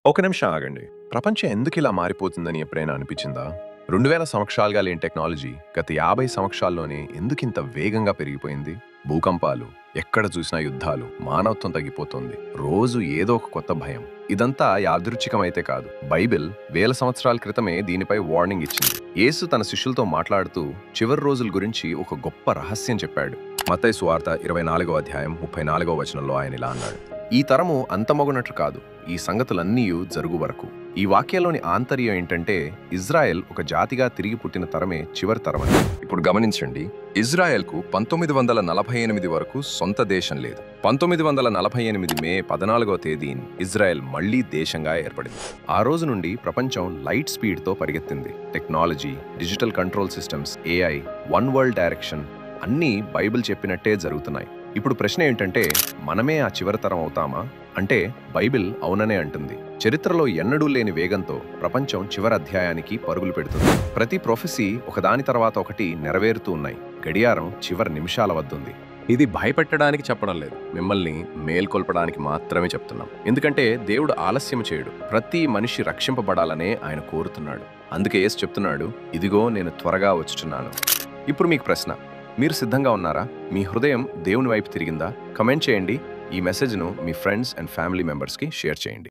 ఒక నిమిషం ఆగండి. ప్రపంచం ఎందుకిలా మారిపోతుందని ఎప్పుడైనా అనిపించిందా? 2000 సంవత్సరాలుగా లేని టెక్నాలజీ గత 50 సంవత్సరాల్లోనే ఎందుకింత వేగంగా పెరిగిపోయింది? భూకంపాలు, ఎక్కడ చూసినా యుద్ధాలు, మానవత్వం తగ్గిపోతుంది. రోజు ఏదో ఒక కొత్త భయం. ఇదంతా యాదృచ్ఛికమైతే కాదు. బైబిల్ వేల సంవత్సరాల క్రితమే దీనిపై వార్నింగ్ ఇచ్చింది. యేసు తన శిష్యులతో మాట్లాడుతూ చివరి రోజుల గురించి ఒక గొప్ప రహస్యం చెప్పాడు. మత్తయి సువార్త 24వ అధ్యాయం 34వ వచనంలో ఆయన ఇలా అన్నాడు: ఈ తరము అంతమొగనట్లు కాదు, ఈ సంగతులన్నీ జరుగు వరకు. ఈ వాక్యంలోని ఆంతర్యం ఏంటంటే, ఇజ్రాయెల్ ఒక జాతిగా తిరిగి పుట్టిన తరమే చివరి తరమని. ఇప్పుడు గమనించండి, ఇజ్రాయెల్కు 1948 వరకు సొంత దేశం లేదు. 1948 మే 14వ తేదీన ఇజ్రాయెల్ మళ్లీ దేశంగా ఏర్పడింది. ఆ రోజు నుండి ప్రపంచం లైట్ స్పీడ్తో పరిగెత్తింది. Technology, digital control systems, AI, one world direction అన్నీ బైబిల్ చెప్పినట్టే జరుగుతున్నాయి. ఇప్పుడు ప్రశ్న ఏంటంటే, మనమే ఆ చివరి తరం అవుతామా? అంటే బైబిల్ అవుననే అంటుంది. చరిత్రలో ఎన్నడూ లేని వేగంతో ప్రపంచం చివరి అధ్యాయానికి పరుగులు పెడుతుంది. ప్రతి ప్రొఫెసీ ఒకదాని తర్వాత ఒకటి నెరవేరుతూ ఉన్నాయి. గడియారం చివరి నిమిషాల వద్దుంది. ఇది భయపెట్టడానికి చెప్పడం లేదు, మిమ్మల్ని మేల్కొల్పడానికి మాత్రమే చెప్తున్నాం. ఎందుకంటే దేవుడు ఆలస్యం చేయడు. ప్రతి మనిషి రక్షింపబడాలనే ఆయన కోరుతున్నాడు. అందుకే యేసు చెప్తున్నాడు, ఇదిగో నేను త్వరగా వచ్చుచున్నాను. ఇప్పుడు మీకు ప్రశ్న, మీరు సిద్ధంగా ఉన్నారా? మీ హృదయం దేవుని వైపు తిరిగిందా? కమెంట్ చేయండి. ఈ మెసేజ్ను మీ ఫ్రెండ్స్ అండ్ ఫ్యామిలీ మెంబర్స్కి షేర్ చేయండి.